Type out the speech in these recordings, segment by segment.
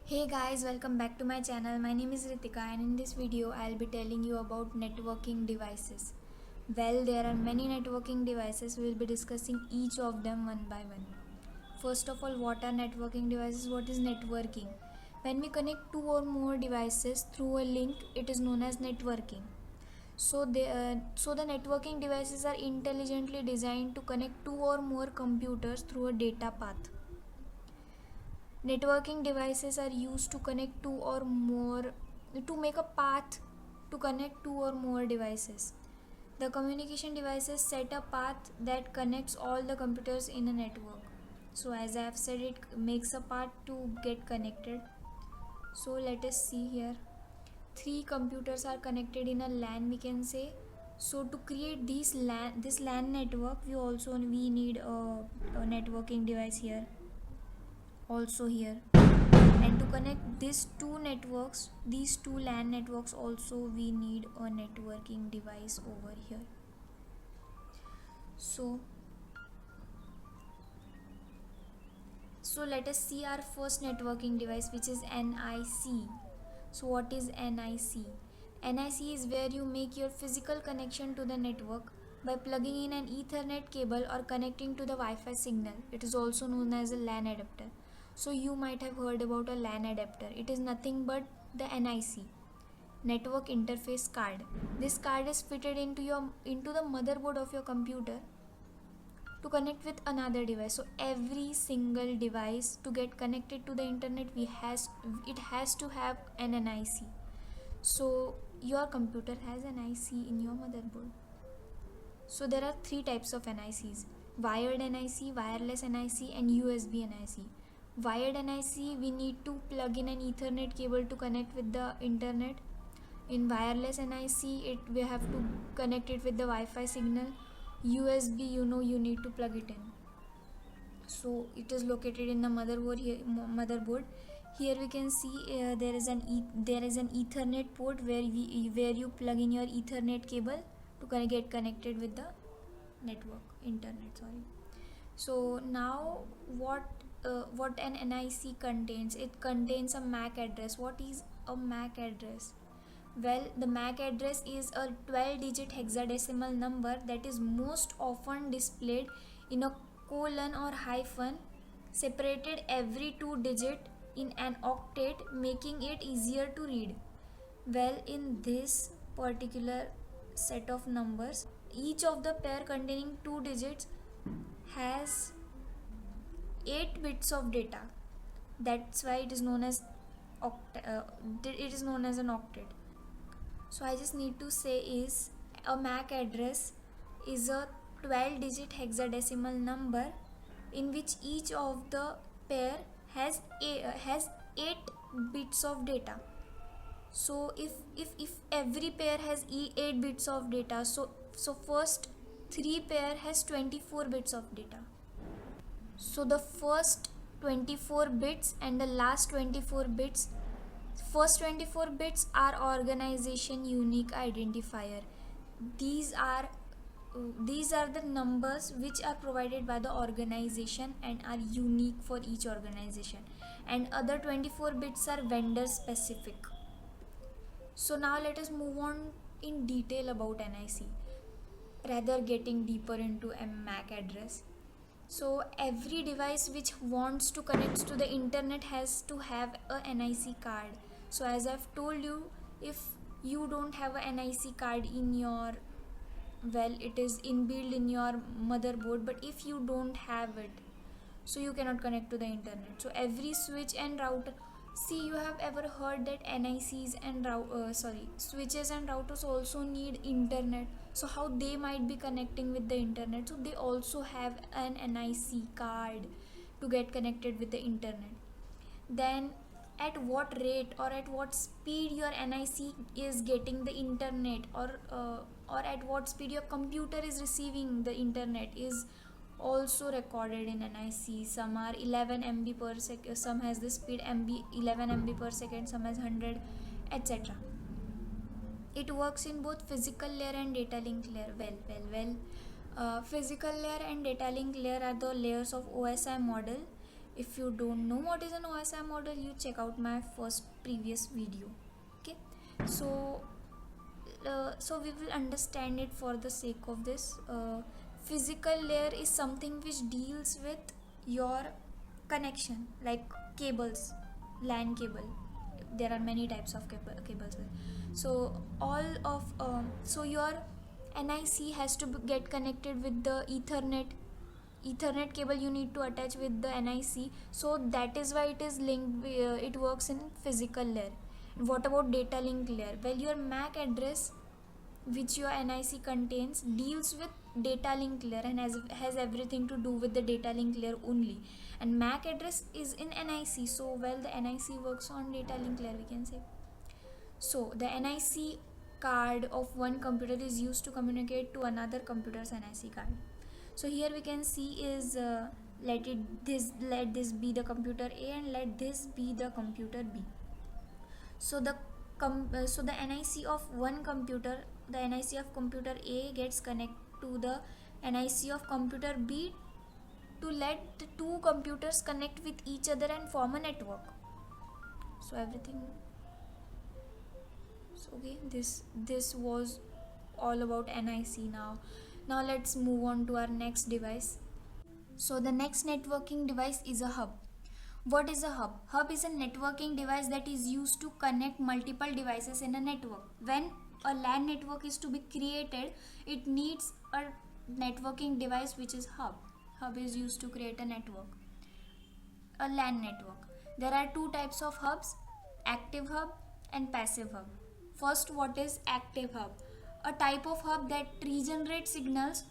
Hey guys, welcome back to my channel. My name is Ritika and in this video I'll be telling you about networking devices. Well, there are many networking devices. We will be discussing each of them one by one. First of all, what are networking devices? What is networking? When we connect two or more devices through a link, it is known as networking. So the networking devices are intelligently designed to connect two or more computers through a data path. Networking devices are used to connect two or more to make a path to connect two or more devices. The communication devices set a path that connects all the computers in a network. So as I have said, it makes a path to get connected. So let us see here. Three computers are connected in a LAN, we can say. So to create this LAN network, we need a networking device here, also here. And to connect these two LAN networks, also we need a networking device over here. So let us see our first networking device, which is NIC. So what is NIC? NIC is where you make your physical connection to the network by plugging in an Ethernet cable or connecting to the Wi-Fi signal. It is also known as a LAN adapter. So you might have heard about a LAN adapter. It is nothing but the NIC, network interface card. This card is fitted into the motherboard of your computer to connect with another device. So every single device to get connected to the internet, it has to have an NIC. So your computer has an IC in your motherboard. So there are three types of NICs: wired NIC, wireless NIC, and USB NIC. Wired NIC, we need to plug in an Ethernet cable to connect with the internet. In wireless NIC, we have to connect it with the Wi-Fi signal. USB, you need to plug it in. So it is located in the motherboard. Here we can see there is an Ethernet port where you plug in your Ethernet cable to get connected with the internet. Sorry. So now what an NIC contains? It contains a MAC address. What is a MAC address? Well, the MAC address is a 12-digit hexadecimal number that is most often displayed in a colon or hyphen, separated every 2 digit in an octet, making it easier to read. Well, in this particular set of numbers, each of the pair containing 2 digits has 8 bits of data. That's why it is known as an octet. So I just need to say is a MAC address is a 12-digit hexadecimal number in which each of the pair has 8 bits of data. So if every pair has 8 bits of data, so first 3 pair has 24 bits of data. So the first 24 bits and the last 24 bits, first 24 bits are organization unique identifier. These are the numbers which are provided by the organization and are unique for each organization, and other 24 bits are vendor specific. So now let us move on in detail about NIC, rather getting deeper into a MAC address. So every device which wants to connect to the internet has to have a NIC card. So as I've told you, if you don't have a NIC card in your, well, it is inbuilt in your motherboard, but if you don't have it, so you cannot connect to the internet. So every switch and router, see, you have ever heard that NICs and switches and routers also need internet. So how they might be connecting with the internet? So they also have an NIC card to get connected with the internet. Then at what rate or at what speed your NIC is getting the internet, or at what speed your computer is receiving the internet is also recorded in NIC. Some are 11 MB per second, some has the speed 11 MB per second, some has 100, etc. It works in both physical layer and data link layer. Physical layer and data link layer are the layers of OSI model If you don't know what is an OSI model, you check out my previous video. Okay, so we will understand it for the sake of this. Physical layer is something which deals with your connection, like cables, LAN cable. There are many types of cables. So all of so your NIC has to get connected with the Ethernet cable. You need to attach with the NIC, so that is why it is linked. It works in physical layer. What about data link layer? Well, your MAC address which your NIC contains deals with data link layer and has everything to do with the data link layer only. And MAC address is in NIC, so well, the NIC works on data link layer, we can say. So the NIC card of one computer is used to communicate to another computer's NIC card. So here we can see is let this be the computer A and let this be the computer B. So the NIC of one computer, the NIC of computer A gets connected to the NIC of computer B to let the two computers connect with each other and form a network. So everything. So okay, this was all about NIC. Now let's move on to our next device. So the next networking device is a hub. What is a hub? Hub is a networking device that is used to connect multiple devices in a network. When a LAN network is to be created, it needs a networking device which is hub. Hub is used to create a network, a LAN network. There are two types of hubs, active hub and passive hub. First, what is active hub? A type of hub that regenerates signals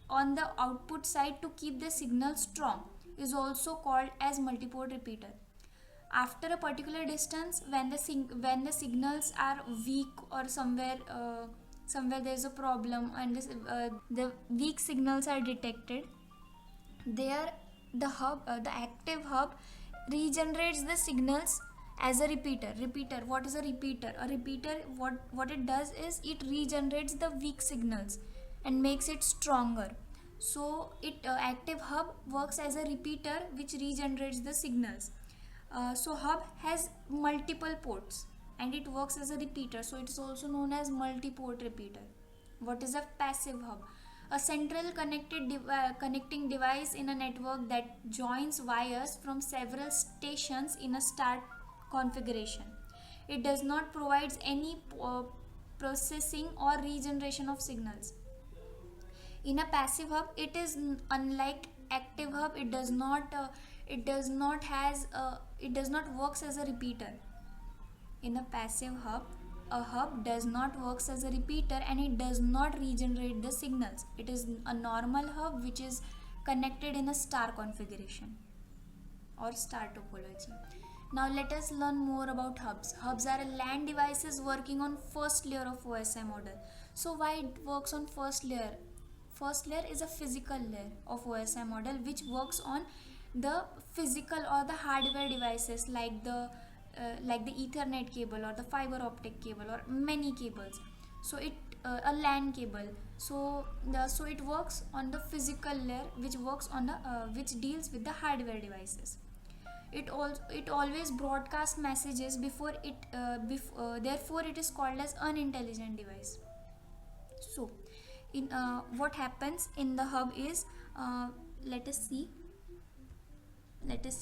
on the output side to keep the signal strong, is also called as multiport repeater. After a particular distance, when the signals are weak or somewhere there is a problem and the weak signals are detected, there the active hub regenerates the signals as a repeater. What is a repeater? A repeater, what it does is it regenerates the weak signals and makes it stronger. So active hub works as a repeater which regenerates the signals. So hub has multiple ports and it works as a repeater, so it is also known as multi-port repeater. What is a passive hub? A central connecting device in a network that joins wires from several stations in a star configuration. It does not provide any processing or regeneration of signals. In a passive hub, it is unlike active hub. It does not works as a repeater. In a passive hub, a hub does not works as a repeater and it does not regenerate the signals. It is a normal hub which is connected in a star configuration or star topology. Now let us learn more about hubs. Hubs are LAN devices working on first layer of OSI model. So why it works on first layer? First layer is a physical layer of OSI model which works on the physical or the hardware devices like the Ethernet cable or the fiber optic cable or many cables. So a LAN cable. So it works on the physical layer which works on the which deals with the hardware devices. It always broadcasts messages before it therefore it is called as unintelligent device. So in what happens in the hub is let us see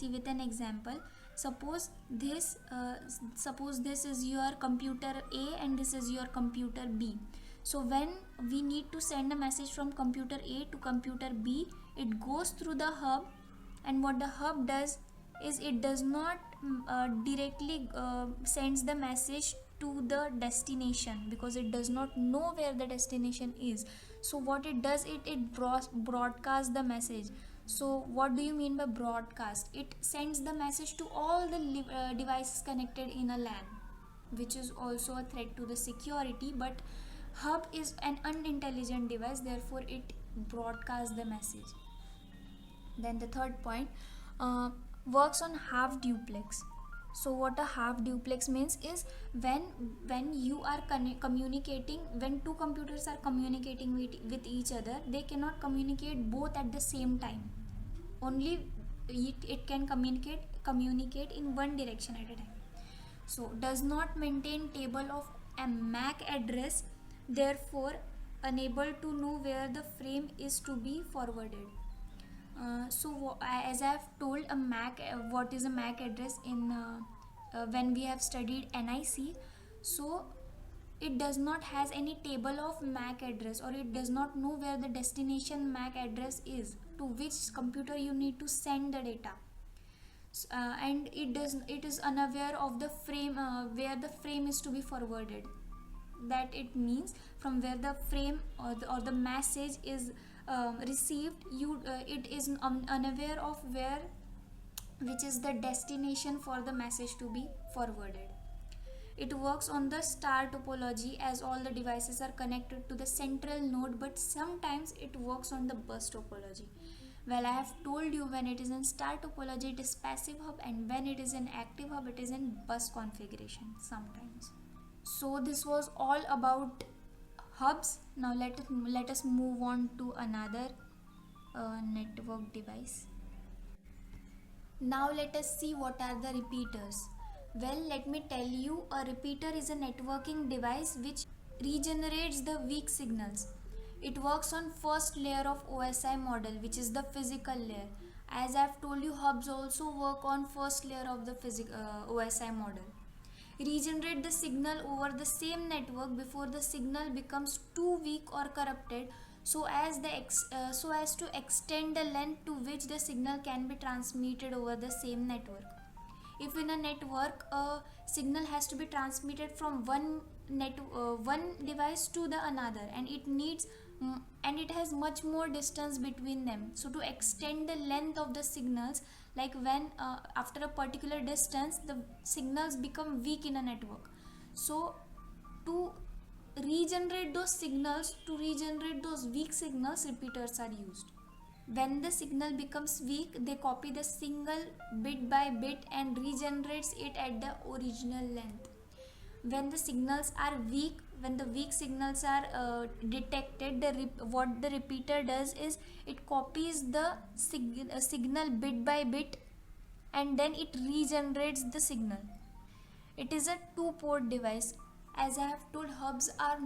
with an example. Suppose this is your computer A and this is your computer B. So when we need to send a message from computer A to computer B, it goes through the hub, and what the hub does is it does not directly sends the message to the destination because it does not know where the destination is. So what it does, it broadcasts the message. So what do you mean by broadcast? It sends the message to all the devices connected in a LAN, which is also a threat to the security, but hub is an unintelligent device, therefore it broadcasts the message. Then the third point, works on half duplex. So what a half duplex means is when you are communicating, when two computers are communicating with each other, they cannot communicate both at the same time. Only it can communicate in one direction at a time. So does not maintain table of a MAC address, therefore unable to know where the frame is to be forwarded. As I have told, what is a MAC address in when we have studied NIC. So it does not has any table of MAC address, or it does not know where the destination MAC address is, to which computer you need to send the data. And it is unaware of the frame, where the frame is to be forwarded. That it means from where the frame or the message is received, it is unaware of which is the destination for the message to be forwarded. It works on the star topology as all the devices are connected to the central node, but sometimes it works on the bus topology. Well, I have told you, when it is in star topology it is passive hub, and when it is in active hub it is in bus configuration sometimes. So this was all about hubs. Now let us move on to another network device. Now let us see what are the repeaters. Well, let me tell you, a repeater is a networking device which regenerates the weak signals. It works on first layer of OSI model, which is the physical layer. As I have told you, hubs also work on first layer of the OSI model. Regenerate the signal over the same network before the signal becomes too weak or corrupted, so as to extend the length to which the signal can be transmitted over the same network. If in a network a signal has to be transmitted from one device to the another, and it has much more distance between them, so to extend the length of the signals, like when after a particular distance the signals become weak in a network, so to regenerate those signals, to regenerate those weak signals, repeaters are used. When the signal becomes weak, they copy the signal bit by bit and regenerates it at the original length. When the signals are weak, when the weak signals are detected, what the repeater does is it copies the signal bit by bit, and then it regenerates the signal. It is a two-port device. As I have told, hubs are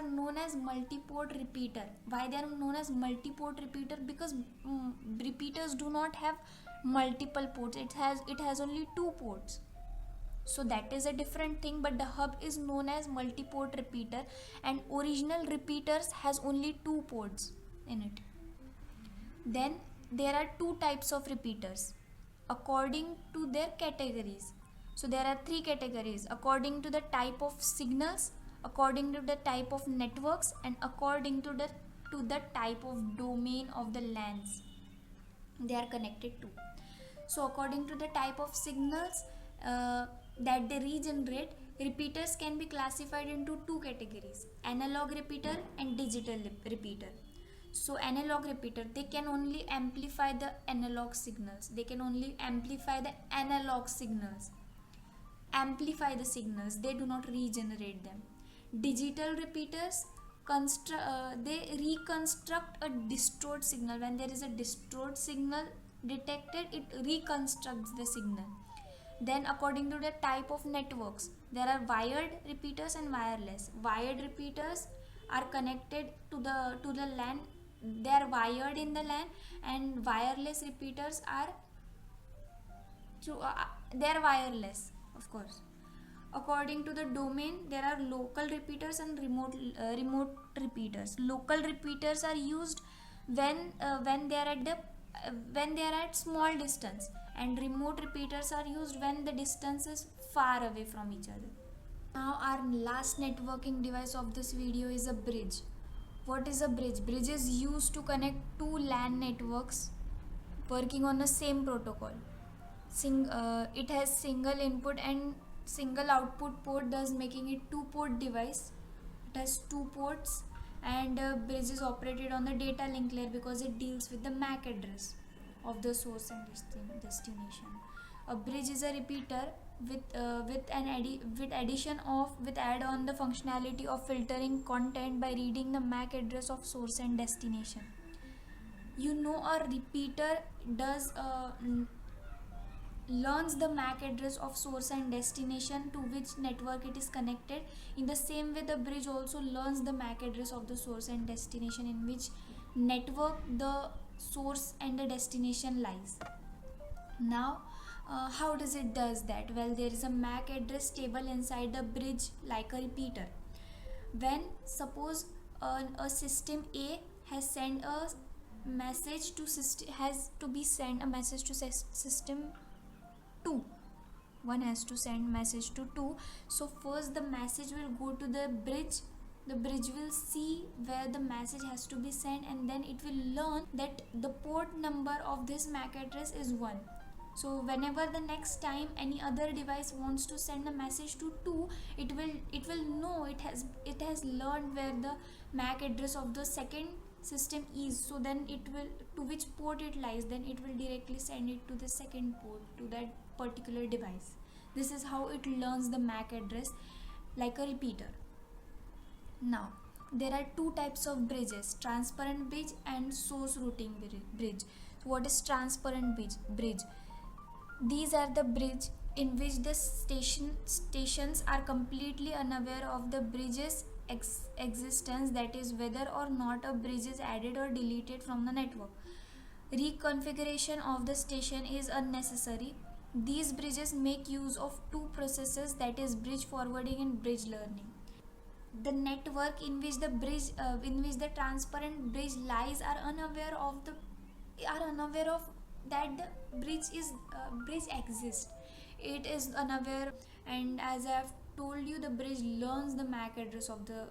known as multi-port repeater. Why they are known as multi-port repeater? Because repeaters do not have multiple ports. It has only two ports. So that is a different thing, but the hub is known as multi-port repeater, and original repeaters has only two ports in it. Then there are two types of repeaters according to their categories. So there are three categories according to the type of signals, according to the type of networks, and according to the type of domain of the LANs they are connected to. So according to the type of signals that they regenerate, repeaters can be classified into two categories: analog repeater and digital repeater. So analog repeater, they can only amplify the analog signals. They can only amplify the analog signals. Amplify the signals, they do not regenerate them. Digital repeaters, they reconstruct a distorted signal. When there is a distorted signal detected, it reconstructs the signal. Then according to the type of networks, there are wired repeaters and wireless. Wired repeaters are connected to the LAN. They are wired in the LAN, and wireless repeaters are they are wireless, of course. According to the domain, there are local repeaters and remote repeaters. Local repeaters are used when they are at small distance, and remote repeaters are used when the distance is far away from each other. Now our last networking device of this video is a bridge. What is a bridge? Bridge is used to connect two LAN networks working on the same protocol. It has single input and single output port, thus making it two-port device. It has two ports, and bridge is operated on the data link layer because it deals with the MAC address of the source and destination. A bridge is a repeater with add on the functionality of filtering content by reading the MAC address of source and destination. a repeater does learns the MAC address of source and destination to which network it is connected. In the same way, the bridge also learns the MAC address of the source and destination in which network the source and the destination lies. Now, how does it does that? Well, there is a MAC address table inside the bridge like a repeater. When suppose a system A has sent a message to system, has to be sent a message to system 2. One has to send message to 2. So first the message will go to the bridge. The bridge will see where the message has to be sent, and then it will learn that the port number of this MAC address is 1. So whenever the next time any other device wants to send a message to 2, it will know, it has learned where the MAC address of the second system is. So then it will, to which port it lies, then it will directly send it to the second port, to that particular device. This is how it learns the MAC address like a repeater. Now there are two types of bridges: transparent bridge and source routing bridge. So what is transparent bridge? These are the bridge in which the stations are completely unaware of the bridge's existence, that is whether or not a bridge is added or deleted from the network. Reconfiguration of the station is unnecessary. These bridges make use of two processes, that is bridge forwarding and bridge learning. The network in which the transparent bridge lies are unaware of that the bridge exists. It is unaware, and as I have told you, the bridge learns the MAC address of the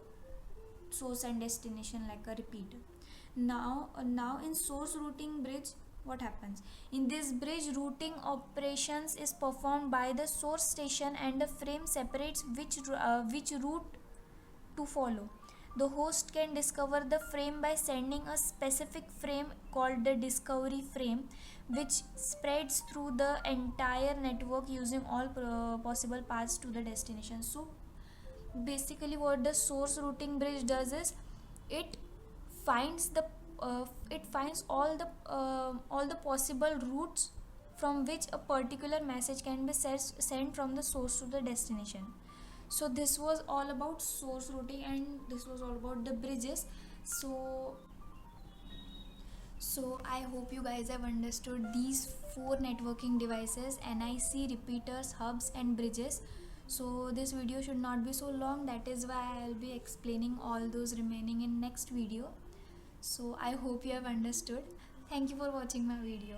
source and destination like a repeater. Now in source routing bridge, what happens? In this bridge, routing operations is performed by the source station, and the frame separates which route to follow. The host can discover the frame by sending a specific frame called the discovery frame, which spreads through the entire network using all possible paths to the destination. So basically what the source routing bridge does is it finds all the possible routes from which a particular message can be sent from the source to the destination. So this was all about source routing, and this was all about the bridges. So I hope you guys have understood these 4 networking devices: NIC, repeaters, hubs and bridges. So this video should not be so long, that is why I'll be explaining all those remaining in next video. So I hope you have understood. Thank you for watching my video.